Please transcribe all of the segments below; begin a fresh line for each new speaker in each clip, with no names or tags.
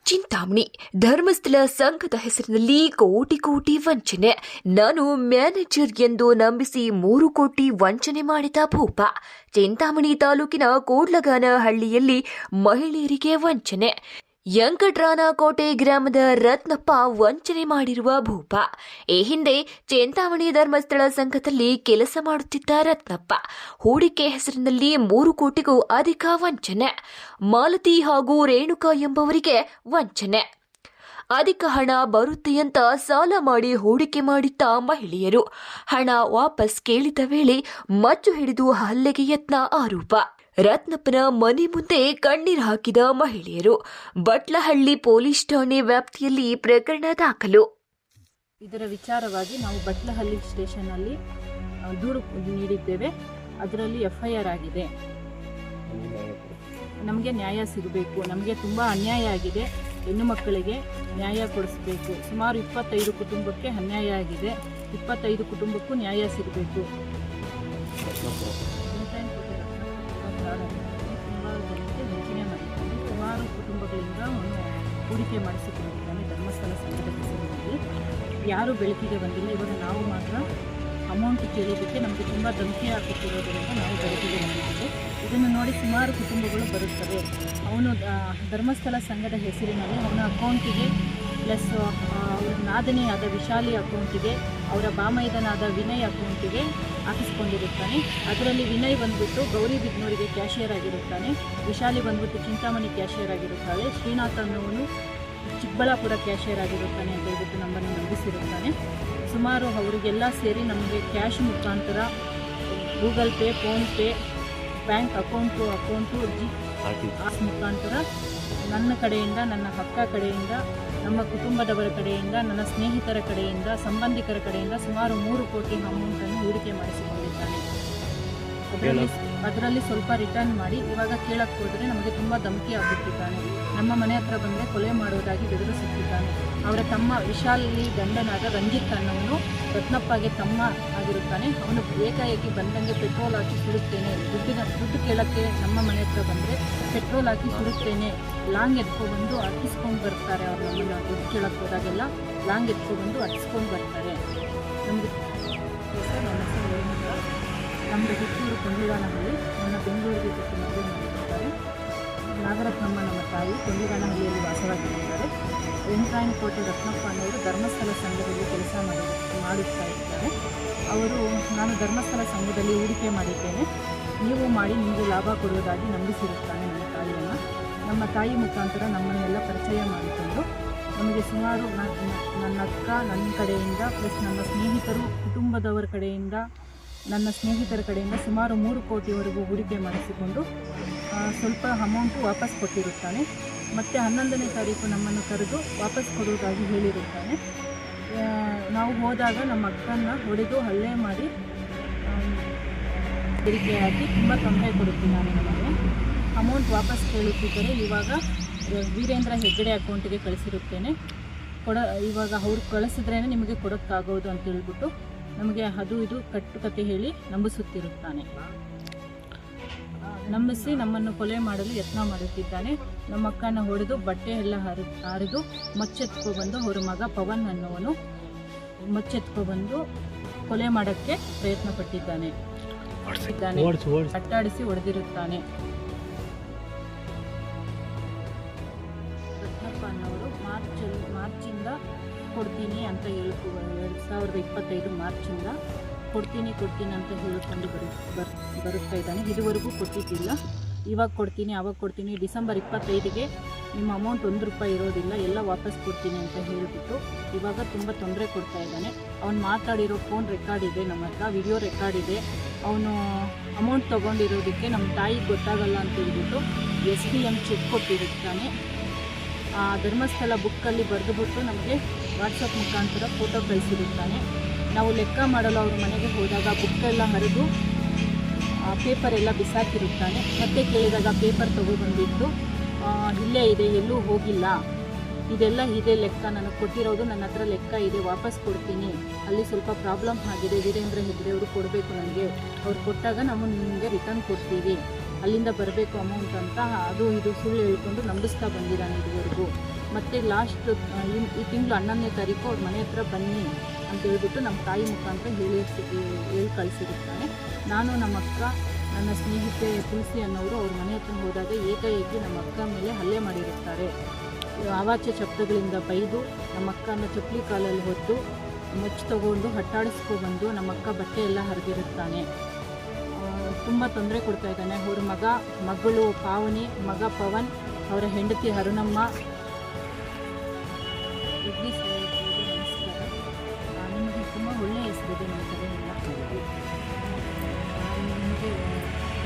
ಚಿಂತಾಮಣಿ ಧರ್ಮಸ್ಥಳ ಸಂಘದ ಹೆಸರಿನಲ್ಲಿ ಕೋಟಿ ಕೋಟಿ ವಂಚನೆ. ನಾನು ಮ್ಯಾನೇಜರ್ ಎಂದು ನಂಬಿಸಿ 3 ಕೋಟಿ ವಂಚನೆ ಮಾಡಿದ ಭೂಪ. ಚಿಂತಾಮಣಿ ತಾಲೂಕಿನ ಕೂಡ್ಲಗಾನಹಳ್ಳಿಯಲ್ಲಿ ಮಹಿಳೆಯರಿಗೆ ವಂಚನೆ. ಯಂಕಟ್ರಾನಕೋಟೆ ಗ್ರಾಮದ ರತ್ನಪ್ಪ ವಂಚನೆ ಮಾಡಿರುವ ಭೂಪ. ಈ ಹಿಂದೆ ಚಿಂತಾಮಣಿ ಧರ್ಮಸ್ಥಳ ಸಂಘದಲ್ಲಿ ಕೆಲಸ ಮಾಡುತ್ತಿದ್ದ ರತ್ನಪ್ಪ ಹೂಡಿಕೆ ಹೆಸರಿನಲ್ಲಿ 3 ಕೋಟಿಗೂ ಅಧಿಕ ವಂಚನೆ. ಮಾಲತಿ ಹಾಗೂ ರೇಣುಕಾ ಎಂಬವರಿಗೆ ವಂಚನೆ. ಅಧಿಕ ಹಣ ಬರುತ್ತೆ ಅಂತ ಸಾಲ ಮಾಡಿ ಹೂಡಿಕೆ ಮಾಡಿದ್ದ ಮಹಿಳೆಯರು ಹಣ ವಾಪಸ್ ಕೇಳಿದ ವೇಳೆ ಮಚ್ಚು ಹಿಡಿದು ಹಲ್ಲೆಗೆ ಯತ್ನ ಆರೋಪ. ರತ್ನಪ್ಪನ ಮನೆ ಮುಂದೆ ಕಣ್ಣೀರು ಹಾಕಿದ ಮಹಿಳೆಯರು. ಬಟ್ಲಹಳ್ಳಿ ಪೊಲೀಸ್ ಠಾಣೆ ವ್ಯಾಪ್ತಿಯಲ್ಲಿ ಪ್ರಕರಣ ದಾಖಲು.
ಇದರ ವಿಚಾರವಾಗಿ ನಾವು ಬಟ್ಲಹಳ್ಳಿ ಸ್ಟೇಷನ್ನಲ್ಲಿ ದೂರು ನೀಡಿದ್ದೇವೆ. ಅದರಲ್ಲಿ FIR ಆಗಿದೆ. ನಮಗೆ ನ್ಯಾಯ ಸಿಗಬೇಕು. ನಮಗೆ ತುಂಬ ಅನ್ಯಾಯ ಆಗಿದೆ. ಹೆಣ್ಣು ಮಕ್ಕಳಿಗೆ ನ್ಯಾಯ ಕೊಡಿಸಬೇಕು. ಸುಮಾರು 25 ಕುಟುಂಬಕ್ಕೆ ಅನ್ಯಾಯ ಆಗಿದೆ. 25 ಕುಟುಂಬಕ್ಕೂ ನ್ಯಾಯ ಸಿಗಬೇಕು. ತುಂಬ ಜನಕ್ಕೆ ವಂಚನೆ ಮಾಡಿದ್ದಾನೆ. ಸುಮಾರು ಕುಟುಂಬಗಳಿಂದ ಅವನು ಹೂಡಿಕೆ ಮಾಡಿಸಿಕೊಂಡಿದ್ದಾನೆ ಧರ್ಮಸ್ಥಳ ಸಂಘದ ಹೆಸರಿನಲ್ಲಿ. ಯಾರೂ ಬೆಳಕಿಗೆ ಬಂದಿಲ್ಲ. ಇವಾಗ ನಾವು ಮಾತ್ರ ಅಮೌಂಟ್ ಕೇಳಿದ್ದಕ್ಕೆ ನಮಗೆ ತುಂಬ ಧಮಕಿ ಹಾಕುತ್ತಿರೋದರಿಂದ ನಾವು ಬೆಳಕಿಗೆ ಬಂದಿದ್ದೇವೆ. ಇದನ್ನು ನೋಡಿ ಸುಮಾರು ಕುಟುಂಬಗಳು ಬರುತ್ತವೆ. ಅವನು ಧರ್ಮಸ್ಥಳ ಸಂಘದ ಹೆಸರಿನಲ್ಲಿ ಅವನ ಅಕೌಂಟಿಗೆ ಪ್ಲಸ್ ಅವರ ನಾದನೆಯಾದ ವಿಶಾಲಿ ಅಕೌಂಟಿಗೆ, ಅವರ ಬಾಮೈದನಾದ ವಿನಯ್ ಅಕೌಂಟಿಗೆ ಹಾಕಿಸ್ಕೊಂಡಿರುತ್ತಾನೆ. ಅದರಲ್ಲಿ ವಿನಯ್ ಬಂದ್ಬಿಟ್ಟು ಗೌರಿಬಿದನೂರಿಗೆ ಕ್ಯಾಶಿಯರ್ ಆಗಿರುತ್ತಾನೆ. ವಿಶಾಲಿ ಬಂದ್ಬಿಟ್ಟು ಚಿಂತಾಮಣಿ ಕ್ಯಾಶಿಯರ್ ಆಗಿರುತ್ತಾಳೆ. ಶ್ರೀನಾಥ್ ಅನ್ನೋನು ಚಿಕ್ಕಬಳ್ಳಾಪುರ ಕ್ಯಾಶಿಯರ್ ಆಗಿರುತ್ತಾನೆ ಅಂತ ಹೇಳ್ಬಿಟ್ಟು ನಮ್ಮನ್ನು ನಂಬಿಸಿರುತ್ತಾನೆ. ಸುಮಾರು ಅವರಿಗೆಲ್ಲ ಸೇರಿ ನಮಗೆ ಕ್ಯಾಶ್ ಮುಖಾಂತರ Google pay, PhonePe, bank account ಮುಖಾಂತರ ನನ್ನ ಕಡೆಯಿಂದ, ನನ್ನ ಅಕ್ಕ ಕಡೆಯಿಂದ, ನಮ್ಮ ಕುಟುಂಬದವರ ಕಡೆಯಿಂದ, ನನ್ನ ಸ್ನೇಹಿತರ ಕಡೆಯಿಂದ, ಸಂಬಂಧಿಕರ ಕಡೆಯಿಂದ ಸುಮಾರು 3 ಕೋಟಿ ಅಮೌಂಟನ್ನು ಹೂಡಿಕೆ ಮಾಡಿಸಿಕೊಂಡಿದ್ದಾನೆ. ಅದರಲ್ಲಿ ಸ್ವಲ್ಪ ರಿಟರ್ನ್ ಮಾಡಿ ಇವಾಗ ಕೇಳಕ್ಕೆ ಹೋದರೆ ನಮಗೆ ತುಂಬ ಧಮಕಿ ಆಗುತ್ತಿದ್ದಾನೆ. ನಮ್ಮ ಮನೆ ಹತ್ರ ಬಂದರೆ ಕೊಲೆ ಮಾಡುವುದಾಗಿ ಬೆದರಿಸುತ್ತಿದ್ದಾನೆ. ಅವರ ತಮ್ಮ ವಿಶಾಲಿ ಗಂಡನಾದ ರಂಜಿತ್ ಅನ್ನೋನು ರತ್ನಪ್ಪಗೆ ತಮ್ಮ ಆಗಿರುತ್ತಾನೆ. ಅವನು ಏಕಾಏಕಿ ಬಂದಂಗೆ ಪೆಟ್ರೋಲ್ ಹಾಕಿ ಸುಡುತ್ತೇನೆ, ದುಡ್ಡು ಕೇಳೋಕ್ಕೆ ನಮ್ಮ ಮನೆ ಹತ್ರ ಬಂದರೆ ಪೆಟ್ರೋಲ್ ಹಾಕಿ ಸುಡುತ್ತೇನೆ, ಲಾಂಗ್ ಎತ್ಕೊಬಂದು ಅಟ್ಟಿಸ್ಕೊಂಡು ಬರ್ತಾರೆ. ಅವ್ರು ನಮ್ಮನ್ನು ದುಡ್ಡು ಕೇಳಕ್ಕೆ ಹೋದಾಗೆಲ್ಲ ಲಾಂಗ್ ಎತ್ಕೊಬಂದು ಅಟ್ಟಿಸ್ಕೊಂಡು ಬರ್ತಾರೆ. ನಮಗೆ ನನ್ನ ಹೆಸರು ರೇಣುಕಾ. ನಮ್ಮದು ಹುಟ್ಟೂರು ಕೊಂಡ್ಲಿಗಾನಹಳ್ಳಿ. ನನ್ನ ಬೆಂಗಳೂರಿಗೆ ಕೊಟ್ಟು ಮದುವೆ ಮಾಡಿರುತ್ತಾರೆ. ನಾಗರತ್ನಮ್ಮ ನಮ್ಮ ತಾಯಿ ಕೊಂಡ್ಲಿಗಾನಹಳ್ಳಿಯಲ್ಲಿ ವಾಸವಾಗಿರುತ್ತಾರೆ. ವೆಂಕರಾಯನಕೋಟೆ ರತ್ನಪ್ಪ ಅನ್ನೋರು ಧರ್ಮಸ್ಥಳ ಸಂಘದಲ್ಲಿ ಕೆಲಸ ಮಾಡುತ್ತಾ ಇರ್ತಾರೆ. ಅವರು ನಾನು ಧರ್ಮಸ್ಥಳ ಸಂಘದಲ್ಲಿ ಹೂಡಿಕೆ ಮಾಡಿದ್ದೇನೆ, ನೀವು ಮಾಡಿ ನಿಮಗೆ ಲಾಭ ಕೊಡುವುದಾಗಿ ನಂಬಿಸಿರುತ್ತಾನೆ ನನ್ನ ತಾಯಿಯನ್ನು. ನಮ್ಮ ತಾಯಿ ಮುಖಾಂತರ ನಮ್ಮನ್ನೆಲ್ಲ ಪರಿಚಯ ಮಾಡಿಕೊಂಡು ನಮಗೆ ಸುಮಾರು ನನ್ನ ಅಕ್ಕ ನನ್ನ ಕಡೆಯಿಂದ ಪ್ಲಸ್ ನಮ್ಮ ಸ್ನೇಹಿತರು ಕುಟುಂಬದವರ ಕಡೆಯಿಂದ, ನನ್ನ ಸ್ನೇಹಿತರ ಕಡೆಯಿಂದ ಸುಮಾರು 3 ಕೋಟಿವರೆಗೂ ಹೂಡಿಕೆ ಮಾಡಿಸಿಕೊಂಡು ಸ್ವಲ್ಪ ಅಮೌಂಟು ವಾಪಸ್ ಕೊಟ್ಟಿರುತ್ತಾನೆ. ಮತ್ತು 11ನೇ ತಾರೀಕು ನಮ್ಮನ್ನು ಕರೆದು ವಾಪಸ್ ಕೊಡುವುದಾಗಿ ಹೇಳಿರುತ್ತಾನೆ. ನಾವು ಹೋದಾಗ ನಮ್ಮ ಅಕ್ಕನ ಹೊಡೆದು ಹಲ್ಲೆ ಮಾಡಿ ಬೆದರಿಕೆ ಹಾಕಿ ತುಂಬ ತೊಂದರೆ ಕೊಡುತ್ತಿದ್ದಾನೆ. ನಮಗೆ ಅಮೌಂಟ್ ವಾಪಸ್ ಕೇಳುತ್ತಿದ್ದರೆ ಇವಾಗ ವೀರೇಂದ್ರ ಹೆಗ್ಗಡೆ ಅಕೌಂಟಿಗೆ ಕಳಿಸಿರುತ್ತೇನೆ. ಇವಾಗ ಅವ್ರು ಕಳಿಸಿದ್ರೇ ನಿಮಗೆ ಕೊಡೋಕ್ಕಾಗೋದು ಅಂತ ಹೇಳ್ಬಿಟ್ಟು ನಮಗೆ ಅದು ಇದು ಕಟ್ಟುಕತೆ ಹೇಳಿ ನಂಬಿಸುತ್ತಿರುತ್ತಾನೆ. ನಂಬಿಸಿ ನಮ್ಮನ್ನು ಕೊಲೆ ಮಾಡಲು ಯತ್ನ ಮಾಡುತ್ತಿದ್ದಾನೆ. ನಮ್ಮ ಅಕ್ಕನ ಹೊಡೆದು ಬಟ್ಟೆ ಎಲ್ಲ ಹರಿದು ಮಚ್ಚೆತ್ಕೊಬಂದು ಅವರ ಮಗ ಪವನ್ ಅನ್ನೋವನು ಮಚ್ಚೆತ್ಕೊಬಂದು ಕೊಲೆ ಮಾಡೋಕ್ಕೆ ಪ್ರಯತ್ನ ಪಟ್ಟಿದ್ದಾನೆ. ಅಟ್ಟಾಡಿಸಿ ಹೊಡೆದಿರುತ್ತಾನೆ. ರತ್ನಪ್ಪ ಅನ್ನೋರು ಮಾರ್ಚಿಂದ ಕೊಡ್ತೀನಿ ಅಂತ 2025 ಮಾರ್ಚಿಂದ ಕೊಡ್ತೀನಿ ಅಂತ ಹೇಳಿಕೊಂಡು ಬರುತ್ತಾ ಇದ್ದಾನೆ. ಇದುವರೆಗೂ ಕೊಟ್ಟಿದ್ದಿಲ್ಲ. ಇವಾಗ ಕೊಡ್ತೀನಿ, ಆವಾಗ ಕೊಡ್ತೀನಿ, ಡಿಸೆಂಬರ್ 25ಗೆ ನಿಮ್ಮ ಅಮೌಂಟ್ 1 ರೂಪಾಯಿ ಇರೋದಿಲ್ಲ, ಎಲ್ಲ ವಾಪಸ್ ಕೊಡ್ತೀನಿ ಅಂತ ಹೇಳಿಬಿಟ್ಟು ಇವಾಗ ತುಂಬ ತೊಂದರೆ ಕೊಡ್ತಾ ಇದ್ದಾನೆ. ಅವನು ಮಾತಾಡಿರೋ ಫೋನ್ ರೆಕಾರ್ಡ್ ಇದೆ ನಮ್ಮ ಹತ್ರ, ವಿಡಿಯೋ ರೆಕಾರ್ಡ್ ಇದೆ. ಅವನು ಅಮೌಂಟ್ ತೊಗೊಂಡಿರೋದಕ್ಕೆ ನಮ್ಮ ತಾಯಿಗೆ ಗೊತ್ತಾಗಲ್ಲ ಅಂತ ಹೇಳ್ಬಿಟ್ಟು SDM ಚೆಕ್ ಕೊಟ್ಟಿರುತ್ತಾನೆ. ಧರ್ಮಸ್ಥಳ ಬುಕ್ಕಲ್ಲಿ ಬರೆದುಬಿಟ್ಟು ನಮಗೆ ವಾಟ್ಸಪ್ ಮುಖಾಂತರ ಫೋಟೋ ಕಳಿಸಿರುತ್ತಾನೆ. ನಾವು ಲೆಕ್ಕ ಮಾಡಲು ಅವ್ರ ಮನೆಗೆ ಹೋದಾಗ ಬುಕ್ಕೆಲ್ಲ ಹರಿದು ಪೇಪರೆಲ್ಲ ಬಿಸಾಕಿರುತ್ತಾನೆ. ಮತ್ತೆ ಕೇಳಿದಾಗ ಪೇಪರ್ ತೊಗೊಬಂದಿದ್ದು ಇಲ್ಲೇ ಇದೆ, ಎಲ್ಲೂ ಹೋಗಿಲ್ಲ, ಇದೆಲ್ಲ ಇದೆ ಲೆಕ್ಕ, ನನಗೆ ಕೊಟ್ಟಿರೋದು ನನ್ನ ಹತ್ರ ಲೆಕ್ಕ ಇದೆ, ವಾಪಸ್ ಕೊಡ್ತೀನಿ, ಅಲ್ಲಿ ಸ್ವಲ್ಪ ಪ್ರಾಬ್ಲಮ್ ಆಗಿದೆ, ವೀರೇಂದ್ರ ಹೆಗ್ಗಡೆ ಅವರು ಕೊಡಬೇಕು ನನಗೆ, ಅವ್ರು ಕೊಟ್ಟಾಗ ನಾವು ನಿಮಗೆ ರಿಟರ್ನ್ ಕೊಡ್ತೀವಿ, ಅಲ್ಲಿಂದ ಬರಬೇಕು ಅಮೌಂಟ್ ಅಂತ ಅದು ಇದು ಸುಳ್ಳು ಹೇಳ್ಕೊಂಡು ನಂಬಿಸ್ತಾ ಬಂದಿದ್ದಾನೆ ಇದುವರೆಗೂ. ಮತ್ತು ಲಾಸ್ಟ್ ಈ ತಿಂಗಳು 11ನೇ ತಾರೀಕು ಅವ್ರ ಮನೆ ಹತ್ರ ಬನ್ನಿ ಅಂತ ಹೇಳ್ಬಿಟ್ಟು ನಮ್ಮ ತಾಯಿ ಮುಖಾಂತರ ಹೇಳಿ ಕಳಿಸಿರುತ್ತಾನೆ. ನಾನು ನಮ್ಮ ಅಕ್ಕ, ನನ್ನ ಸ್ನೇಹಿತೆ ತುಳಸಿ ಅನ್ನೋರು ಅವ್ರ ಮನೆ ಹತ್ರ ಹೋದಾಗ ಏಕಾಏಕಿ ನಮ್ಮ ಅಕ್ಕ ಮೇಲೆ ಹಲ್ಲೆ ಮಾಡಿರುತ್ತಾರೆ. ಅವಾಚ್ಯ ಶಬ್ದಗಳಿಂದ ಬೈದು ನಮ್ಮ ಅಕ್ಕನ ಚಪ್ಪಲಿ ಕಾಲಲ್ಲಿ ಹೊದ್ದು ಮಚ್ಚು ತಗೊಂಡು ಹಟ್ಟಾಡಿಸ್ಕೊಬಂದು ನಮ್ಮ ಅಕ್ಕ ಬಟ್ಟೆ ಎಲ್ಲ ಹರಿದಿರುತ್ತಾನೆ. ತುಂಬ ತೊಂದರೆ ಕೊಡ್ತಾ ಇದ್ದಾನೆ. ಅವ್ರ ಮಗಳು ಪಾವನಿ, ಮಗ ಪವನ್, ಅವರ ಹೆಂಡತಿ ಅರುಣಮ್ಮ. ನಮಸ್ಕಾರ. ನಿಮಗೆ ತುಂಬ ಒಳ್ಳೆಯ ಹೆಸರಿದೆ, ನಮ್ಮ ಕಡೆಯಿಂದ ನಿಮಗೆ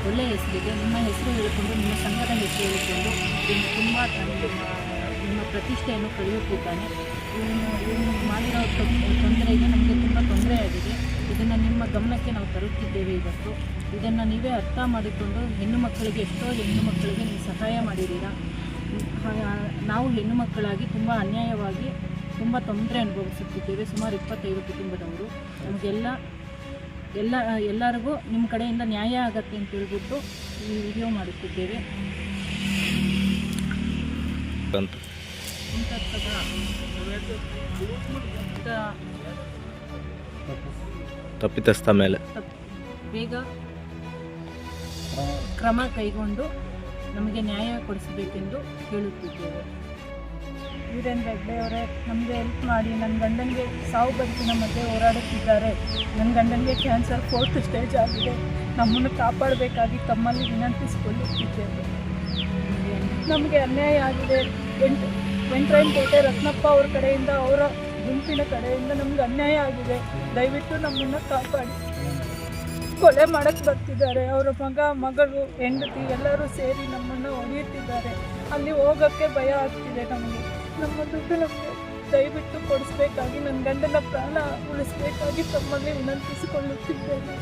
ಒಳ್ಳೆಯ ಹೆಸರಿದೆ. ನಿಮ್ಮ ಹೆಸರು ಹೇಳಿಕೊಂಡು, ನಿಮ್ಮ ಸಂಘದ ಹೆಸರು ಹೇಳಿಕೊಂಡು ತುಂಬ ನಿಮ್ಮ ಪ್ರತಿಷ್ಠೆಯನ್ನು ಕಳೆಯುತ್ತಿದ್ದಾನೆ. ಇವನು ಮಾಡಿರೋ ತೊಂದರೆಗೆ ನಮಗೆ ತುಂಬ ತೊಂದರೆ ಆಗಿದೆ. ಇದನ್ನು ನಿಮ್ಮ ಗಮನಕ್ಕೆ ನಾವು ತರುತ್ತಿದ್ದೇವೆ. ಇದನ್ನು ನೀವೇ ಅರ್ಥ ಮಾಡಿಕೊಂಡು ಹೆಣ್ಣು ಮಕ್ಕಳಿಗೆ, ಎಷ್ಟೋ ಹೆಣ್ಣು ಮಕ್ಕಳಿಗೆ ನೀವು ಸಹಾಯ ಮಾಡಿದ್ದೀರಾ. ನಾವು ಹೆಣ್ಣು ಮಕ್ಕಳಾಗಿ ತುಂಬ ಅನ್ಯಾಯವಾಗಿ ತುಂಬ ತೊಂದರೆ ಅನುಭವಿಸುತ್ತಿದ್ದೇವೆ. ಸುಮಾರು 25 ಕುಟುಂಬದವರು. ಎಲ್ಲರಿಗೂ ನಿಮ್ಮ ಕಡೆಯಿಂದ ನ್ಯಾಯ ಆಗತ್ತೆ ಅಂತ ಹೇಳ್ಬಿಟ್ಟು ಈ ವಿಡಿಯೋ ಮಾಡುತ್ತಿದ್ದೇವೆ.
ತಪ್ಪಿತಸ್ಥ ಮೇಲೆ
ಬೇಗ ಕ್ರಮ ಕೈಗೊಂಡು ನಮಗೆ ನ್ಯಾಯ ಕೊಡಿಸಬೇಕೆಂದು ಕೇಳುತ್ತಿದ್ದೇವೆ.
ವೀರೇಂದ್ರ ಹೆಗ್ಡೆ ಅವರೇ, ನಮಗೆ ಹೆಲ್ಪ್ ಮಾಡಿ. ನನ್ನ ಗಂಡನಿಗೆ ಸಾವು ಬದುಕಿನ ಮಧ್ಯೆ ಹೋರಾಡುತ್ತಿದ್ದಾರೆ. ನನ್ನ ಗಂಡನಿಗೆ ಕ್ಯಾನ್ಸರ್ 4th ಸ್ಟೇಜ್ ಆಗಿದೆ. ನಮ್ಮನ್ನು ಕಾಪಾಡಬೇಕಾಗಿ ತಮ್ಮಲ್ಲಿ ವಿನಂತಿಸಿಕೊಳ್ಳುತ್ತಿದ್ದೇವೆ. ನಮಗೆ ಅನ್ಯಾಯ ಆಗಿದೆ. ವೆಂಕಟರಮಣಪೇಟೆ ರತ್ನಪ್ಪ ಅವ್ರ ಕಡೆಯಿಂದ, ಅವರ ಗುಂಪಿನ ಕಡೆಯಿಂದ ನಮ್ಗೆ ಅನ್ಯಾಯ ಆಗಿದೆ. ದಯವಿಟ್ಟು ನಮ್ಮನ್ನು ಕಾಪಾಡಿ. ಕೊಲೆ ಮಾಡೋಕ್ಕೆ ಬರ್ತಿದ್ದಾರೆ. ಅವರ ಮಗಳು, ಹೆಂಡತಿ ಎಲ್ಲರೂ ಸೇರಿ ನಮ್ಮನ್ನು ಹೊಡೆಯುತ್ತಿದ್ದಾರೆ. ಅಲ್ಲಿ ಹೋಗೋಕ್ಕೆ ಭಯ ಆಗ್ತಿದೆ ನಮಗೆ. ನಮ್ಮ ದುಡ್ಡು ನಮಗೆ ದಯವಿಟ್ಟು ಕೊಡಿಸ್ಬೇಕಾಗಿ, ನನ್ನ ಗಂಡನ ಪ್ರಾಣ ಉಳಿಸ್ಬೇಕಾಗಿ ತಮ್ಮಲ್ಲಿ ವಿನಂತಿಸಿಕೊಳ್ಳುತ್ತಿದ್ದೇನೆ.